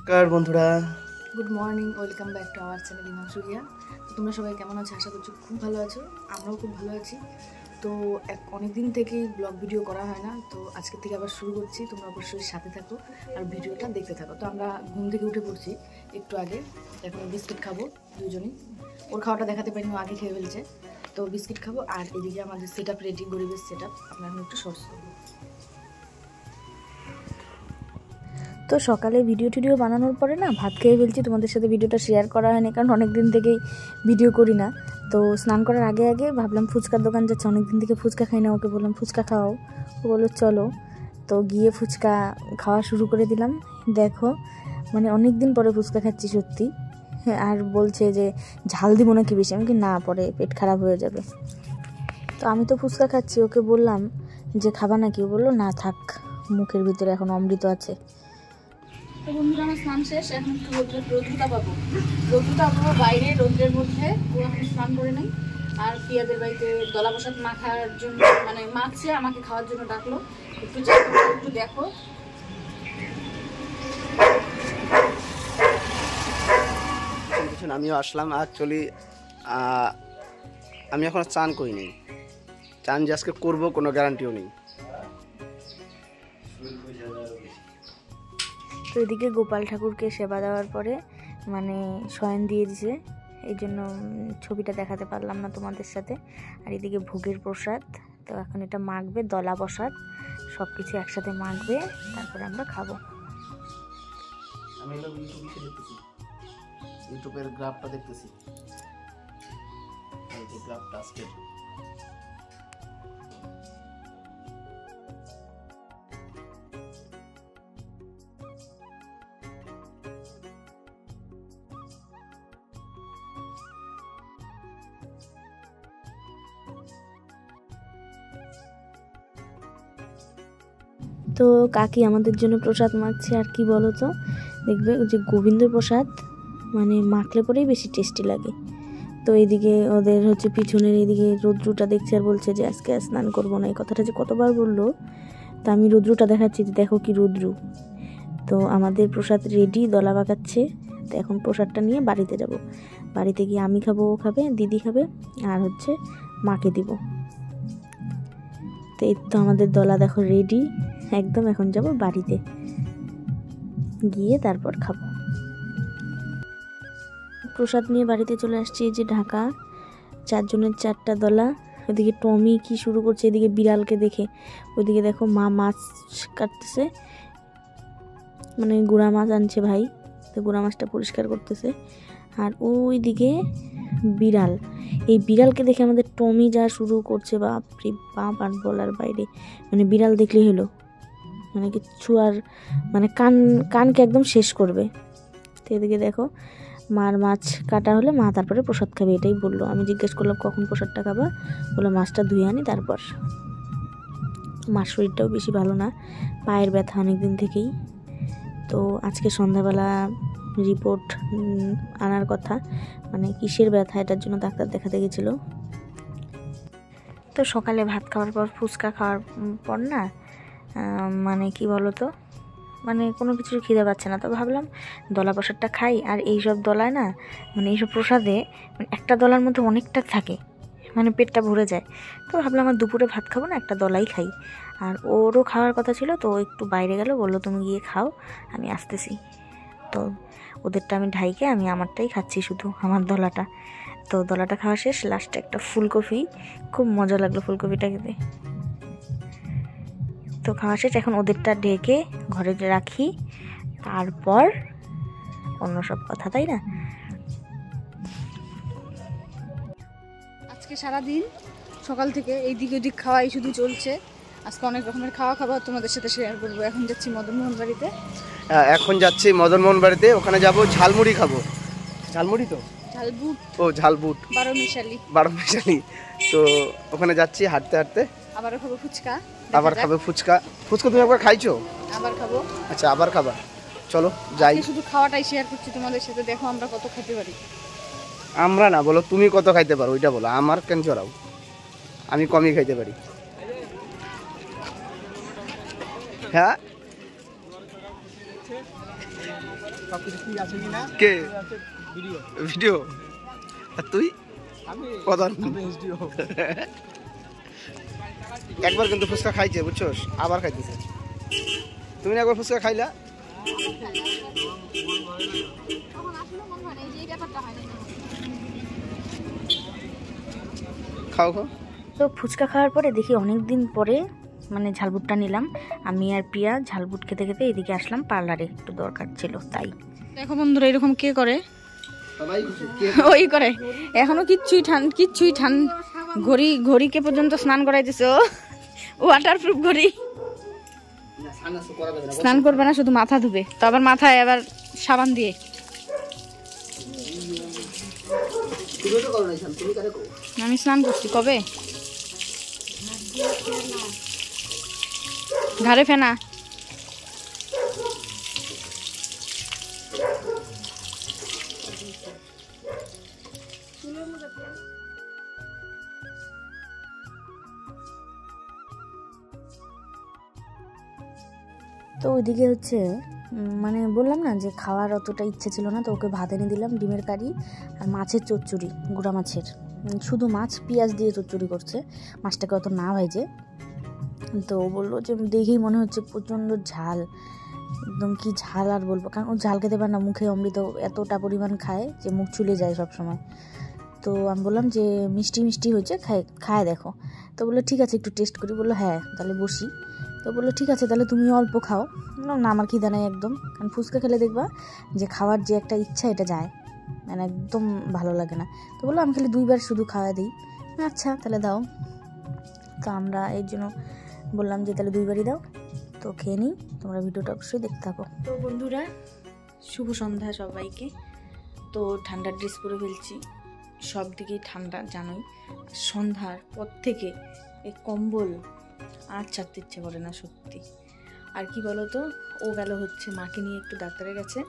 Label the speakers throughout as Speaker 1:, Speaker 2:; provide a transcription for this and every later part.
Speaker 1: নমস্কার বন্ধুরা,
Speaker 2: good morning, welcome back to our channel Himanshuriya. তো তোমরা সবাই কেমন আছো? আশা করছি খুব ভালো আছো। আমরাও খুব ভালো আছি। তো অনেক দিন থেকেই ব্লগ ভিডিও করা হয় না, তো আজকের থেকে আবার শুরু করছি। তোমরা অবশ্যই সাথে থাকো আর ভিডিওটা দেখতে থাকো। তো আমরা ঘুম থেকে উঠে পড়ছি একটু আগে। এখন বিস্কিট খাবো দুজনেই। ওর খাওয়াটা দেখাতে পারিনি, ও আগে খেয়ে ফেলছে। তো বিস্কিট খাবো আর এদিকে আমাদের সেট আপ রেডি, গরিবের সেট আপ। আমরা এখন একটু শর্টস করবো।
Speaker 3: তো সকালে ভিডিও বানানোর পরে না ভাত খেয়ে ফেলছি। তোমাদের সাথে ভিডিওটা শেয়ার করা হয়নি, কারণ অনেক দিন থেকেই ভিডিও করি না। তো স্নান করার আগে ভাবলাম ফুচকার দোকান যাচ্ছে, অনেক দিন থেকে ফুচকা খাই না। ওকে বললাম ফুচকা খাওয়াও, ও বললো চলো। তো গিয়ে ফুচকা খাওয়া শুরু করে দিলাম। দেখো মানে অনেক দিন পরে ফুচকা খাচ্ছি সত্যি। আর বলছে যে ঝাল দিব নাকি বেশি, আমি কি না, পরে পেট খারাপ হয়ে যাবে। তো আমি তো ফুচকা খাচ্ছি, ওকে বললাম যে খাবা নাকি, ও বললো না থাক, মুখের ভিতরে এখন অমৃত আছে।
Speaker 2: তো বন্ধুরা, আমার স্নান শেষ। এখন একটু রৌদ্রটা পাবো বাইরে রৌদ্রের মধ্যে। ও এখন স্নান করে নেই। আর পিয়াদের বাড়িতে দলা প্রসাদ মাখার জন্য, মানে মাখছে, আমাকে খাওয়ার জন্য ডাকলো। একটু একটু দেখো।
Speaker 1: আমিও আসলাম। অ্যাকচুয়ালি আমি এখন চান করিনি। চান যে আজকে করবো কোনো গ্যারান্টিও নেই।
Speaker 3: তো এদিকে গোপাল ঠাকুরকে সেবা দেওয়ার পরে মানে শয়ন দিয়ে দিছে, এই জন্য ছবিটা দেখাতে পারলাম না তোমাদের সাথে। আর এদিকে ভোগের প্রসাদ, তো এখন এটা মাখবে, দলা প্রসাদ সব কিছু একসাথে মাখবে, তারপরে আমরা খাবো।
Speaker 1: আমি ইউটিউবের গ্রাফটা দেখতেছি, এই যে গ্রাফটা আজকে।
Speaker 3: তো কাকি আমাদের জন্য প্রসাদ মাখছে। আর কি বলো তো, দেখবে যে গোবিন্দর প্রসাদ মানে মাখলে পরেই বেশি টেস্টি লাগে। তো এইদিকে ওদের হচ্ছে পিছনের এইদিকে রৌদ্রটা দেখছে আর বলছে যে আজকে স্নান করবো না। এই কথাটা যে কতবার বললো। তা আমি রৌদ্রটা দেখাচ্ছি, দেখো কি রৌদ্র। তো আমাদের প্রসাদ রেডি, দলা পাকাচ্ছে। তো এখন প্রসাদটা নিয়ে বাড়িতে যাব। বাড়িতে গিয়ে আমি খাবো, ও খাবে, দিদি খাবে, আর হচ্ছে মাকে দিব। তো এই তো আমাদের দলা দেখো রেডি একদম। এখন যাব বাড়িতে, গিয়ে তারপর খাবো। প্রসাদ নিয়ে বাড়িতে চলে আসছি। এই যে ঢাকা, 4 জনের 4টা দলা। ওদিকে টমি কি শুরু করছে, এদিকে বিড়ালকে দেখে। ওইদিকে দেখো মা মাছ কাটতেছে, মানে গুড়া মাছ আনছে ভাই, তো গুড়া মাছটা পরিষ্কার করতেছে। আর ওইদিকে বিড়াল, এই বিড়ালকে দেখে আমাদের টমি যা শুরু করছে, বাপরে বাপ, আর বলার বাইরে। মানে বিড়াল দেখলেই হলো, মানে কিচ্ছু আর, মানে কানকে একদম শেষ করবে। তো এদিকে দেখো মার মাছ কাটা হলে মা তারপরে প্রসাদ খাবে, এটাই বললো। আমি জিজ্ঞেস করলাম কখন প্রসাদটা খাবা, বললো মাছটা ধুয়ে আনি তারপর। মার শরীরটাও বেশি ভালো না, পায়ের ব্যথা অনেক দিন থেকেই। তো আজকে সন্ধ্যাবেলা রিপোর্ট আনার কথা, মানে কিসের ব্যথা এটার জন্য ডাক্তার দেখাতে গেছিলো। তো সকালে ভাত খাওয়ার পর ফুচকা খাওয়ার পর না মানে কি বলো তো, মানে কোনো কিছুর খিদে পাচ্ছে না। তো ভাবলাম দলা প্রসাদটা খাই। আর এইসব দলায় না, মানে এইসব প্রসাদে মানে একটা দলার মধ্যে অনেকটা থাকে, মানে পেটটা ভরে যায়। তো ভাবলাম আমার দুপুরে ভাত খাবো না, একটা দলাই খাই। আর ওরও খাওয়ার কথা ছিল, তো একটু বাইরে গেল, বললো তুমি গিয়ে খাও, আমি আসতেছি। তো ওদেরটা আমি ঢাইকে আমি আমারটাই খাচ্ছি, শুধু আমার দলাটা। তো দলাটা খাওয়া শেষ, লাস্টে একটা ফুলকপি, খুব মজা লাগলো ফুলকপিটা খেতে। তো খাওয়া শেষ, এখন ওদেরটা ঢেকে ঘরে রাখি, তারপর অন্য সব কথা, তাই না?
Speaker 2: আজকে সারাদিন সকাল থেকে এই দিক ওদিক খাওয়াই শুধু চলছে। আজকে অনেক রকমের খাওয়া খাবার তোমাদের সাথে শেয়ার করবো। এখন যাচ্ছি মদনমোহন বাড়িতে।
Speaker 1: এখন যাচ্ছি মদনমোহন বাড়িতে, ওখানে যাব ঝালমুড়ি খাবো। ঝালমুড়ি তো
Speaker 2: ঝালবুট,
Speaker 1: ও ঝালবুট,
Speaker 2: 12 মিশালি।
Speaker 1: তো ওখানে যাচ্ছি হাঁটতে হাঁটতে।
Speaker 2: আবারও খাবো ফুচকা,
Speaker 1: আবার খাবে ফুচকা। ফুচকা তুমি একবার খাইছো?
Speaker 2: আবার খাবো।
Speaker 1: আচ্ছা, আবার খাবা, চলো যাই।
Speaker 2: শুধু খাওয়াটাই শেয়ার করছি তোমাদের সাথে, দেখো আমরা কত খেতে পারি।
Speaker 1: আমরা না, বলো তুমি কত খাইতে পারো ওইটা বলো, আমার কেন চড়াও, আমি কমই খাইতে পারি। হ্যাঁ
Speaker 4: সবকিছু ঠিক আছে কিনা
Speaker 1: কে
Speaker 4: ভিডিও
Speaker 1: ভিডিও আর তুই
Speaker 4: আমি
Speaker 1: প্রধান
Speaker 4: এসডিও
Speaker 1: একবার কিন্তু ফুচকা খাইছে বুঝছোস আবার খাইতেছে তুমি না একবার ফুচকা খাইলা খাও খাও
Speaker 3: তো ফুচকা খাওয়ার পরে দেখি অনেক দিন পরে মানে ঝালবুটটা নিলাম আমি আর প্রিয়া ঝালবুট খেতে খেতে এদিকে আসলাম পার্লারে একটু দরকার ছিল তাই দেখো বন্ধুরা এরকম কে করে
Speaker 1: সবাই
Speaker 3: ওই করে এখনো কিচ্ছুই ঠান ঘড়িকে পর্যন্ত স্নান করাইতেছে ও ওয়াটারপ্রুফ ঘড়ি স্নান করবে না শুধু মাথা ধুবে তো আবার মাথায় আবার সাবান দিয়ে আমি স্নান করছি কবে ঘাড়ে ফেনা তো ওইদিকে হচ্ছে মানে বললাম না যে খাওয়ার অতটা ইচ্ছে ছিল না তো ওকে ভাত এনে দিলাম ডিমের কারি আর মাছের চচ্চড়ি গুঁড়া মাছের শুধু মাছ পেঁয়াজ দিয়ে চচ্চড়ি করছে মাছটাকে অত না ভাইজে তো ও বললো যে দেখেই মনে হচ্ছে প্রচণ্ড ঝাল একদম কি ঝাল আর বলবো কারণ ও ঝাল খেতে পারে না মুখে অমৃত এতটা পরিমাণ খায় যে মুখ চুলে যায় সব সময় তো আমি বললাম যে মিষ্টি মিষ্টি হয়েছে খায় দেখো তো বললো ঠিক আছে একটু টেস্ট করি বললো হ্যাঁ তাহলে বসি তো বললো ঠিক আছে তাহলে তুমি অল্প খাও না আমার খিদা নাই একদম কারণ ফুচকা খেলে দেখবা যে খাওয়ার যে একটা ইচ্ছা এটা যায় মানে একদম ভালো লাগে না তো বললো আমি খালি 2 বার শুধু খাওয়া দিই আচ্ছা তাহলে দাও তো আমরা এর জন্য বললাম যে তাহলে 2 বারই দাও তো খেয়ে নিই তোমরা ভিডিওটা অবশ্যই দেখতে থাকো তো বন্ধুরা শুভ সন্ধ্যা সবাইকে তো ঠান্ডার ড্রেস পরে ফেলছি সব দিকেই ঠান্ডা জানোই সন্ধ্যার পর থেকে এই কম্বল আর ছাড়তে ইচ্ছে করে না সত্যি আর কি বলো তো ও গেল হচ্ছে মাকে নিয়ে একটু ডাক্তারের কাছে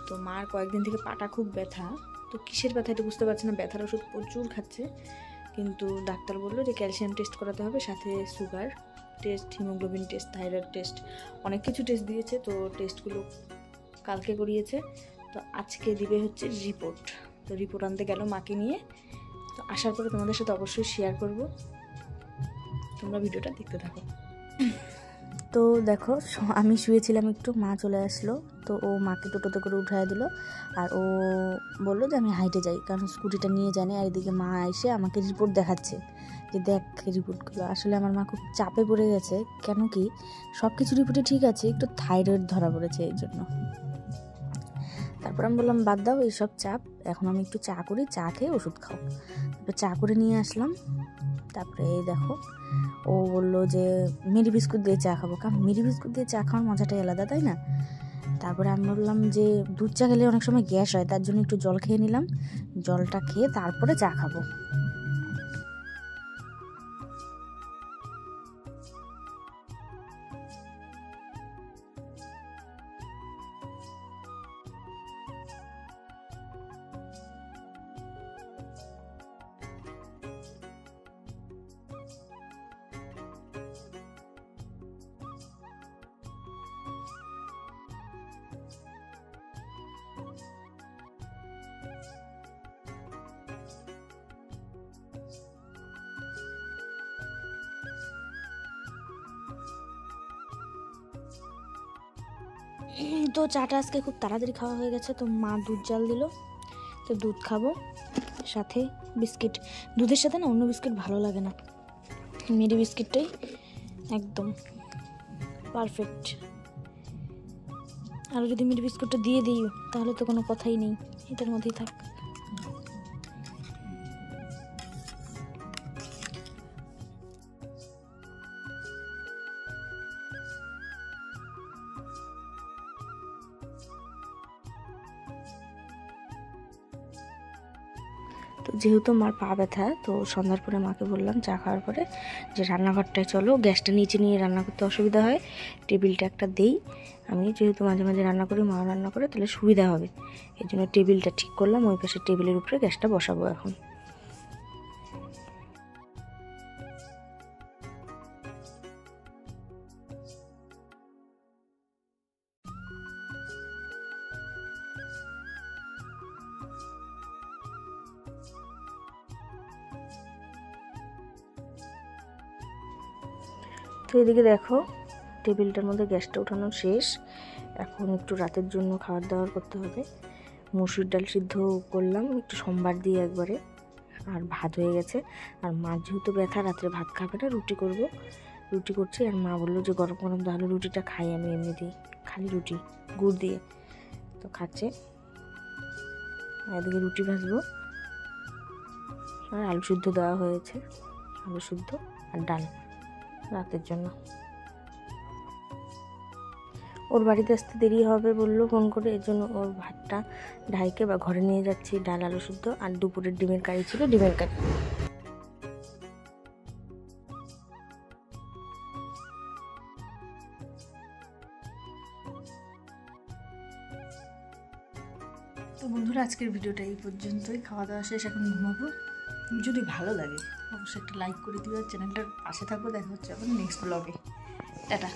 Speaker 3: তো মার কয়েকদিন থেকে পাটা খুব ব্যথা তো কিসের ব্যথা এটা বুঝতে পারছি না ব্যথার ওষুধ প্রচুর খাচ্ছে কিন্তু ডাক্তার বললো যে ক্যালসিয়াম টেস্ট করাতে হবে সাথে sugar test haemoglobin test thyroid test অনেক কিছু টেস্ট দিয়েছে তো টেস্টগুলো কালকে করিয়েছে তো আজকে দিবে হচ্ছে রিপোর্ট তো রিপোর্ট আনতে গেল মাকে নিয়ে তো আসার পরে তোমাদের সাথে অবশ্যই শেয়ার করব তোমরা ভিডিওটা দেখতে থাকো তো দেখো আমি শুয়েছিলাম একটু মা চলে আসলো তো ও মাকে টোটোতে করে উঠায় দিল আর ও বললো যে আমি হাইটে যাই কারণ স্কুটিটা নিয়ে জানি আর এদিকে মা এসে আমাকে রিপোর্ট দেখাচ্ছে যে দেখ রিপোর্টগুলো আসলে আমার মা খুব চাপে পড়ে গেছে কেন কি সব কিছু রিপোর্টে ঠিক আছে একটু থাইরয়েড ধরা পড়েছে এই জন্য তারপর আমি বললাম বাদ দাও এইসব চাপ এখন আমি একটু চা করি চা খেয়ে ওষুধ খাও তারপর চা করে নিয়ে আসলাম তারপরে দেখো ও বললো যে মেরি বিস্কুট দিয়ে চা খাবো কারণ মেরি বিস্কুট দিয়ে চা খাওয়ার মজাটাই আলাদা তাই না তারপরে আমি বললাম যে দুধ চা খেলে অনেক সময় গ্যাস হয় তার জন্য একটু জল খেয়ে নিলাম জলটা খেয়ে তারপরে চা খাবো তো চাটা আজকে খুব তাড়াতাড়ি খাওয়া হয়ে গেছে তো মা দুধ জাল দিল তো দুধ খাবো সাথে বিস্কিট দুধের সাথে না অন্য বিস্কিট ভালো লাগে না মেরি বিস্কিটটাই একদম পারফেক্ট আর যদি মেরি বিস্কুটটা দিয়ে দিই তাহলে তো কোনো কথাই নেই এটার মধ্যেই থাক তো যেহেতু মার পা ব্যথা তো সন্ধ্যার পরে মাকে বললাম চা খাওয়ার পরে যে রান্নাঘরটায় চলো গ্যাসটা নিচে নিয়ে রান্না করতে অসুবিধা হয় টেবিলটা একটা দেই আমি যেহেতু মাঝে মাঝে রান্না করি মা রান্না করে তাহলে সুবিধা হবে এই জন্য টেবিলটা ঠিক করলাম ওই পাশে টেবিলের উপরে গ্যাসটা বসাবো এখন তো এদিকে দেখো টেবিলটার মধ্যে গ্যাসটা উঠানো শেষ। এখন একটু রাতের জন্য খাবার দাবার করতে হবে। মসুর ডাল সিদ্ধ করলাম একটু সোমবার দিয়ে একবারে, আর ভাত হয়ে গেছে। আর মা যেহেতু ব্যথা, রাত্রে ভাত খাবে না, রুটি করছি। আর মা বললো যে গরম গরম তাহলে রুটিটা খাই আমি এমনি দিই, খালি রুটি গুড় দিয়ে, তো খাচ্ছে। এদিকে রুটি ভাজবো, আর আলু সিদ্ধ দেওয়া হয়েছে, আলু সিদ্ধ আর ডাল রাতের জন্য। ওর বাড়িতে আসতে দেরি হবে বললো ফোন করে, এর জন্য ওর ভাতটা ঢাইকে বা ঘরে নিয়ে যাচ্ছি, ডাল আলু সিদ্ধ। আর দুপুরের ডিমের কারি ছিল, ডিমের কারি।
Speaker 2: তো বন্ধুরা আজকের ভিডিওটা এই পর্যন্তই। খাওয়া দাওয়া শেষ, এখন ঘুমাবো। যদি ভালো লাগে অবশ্যই একটা লাইক করে দিও, চ্যানেলটার পাশে থাকবো। দেখা হচ্ছে আবার নেক্সট ব্লগে। টাটা।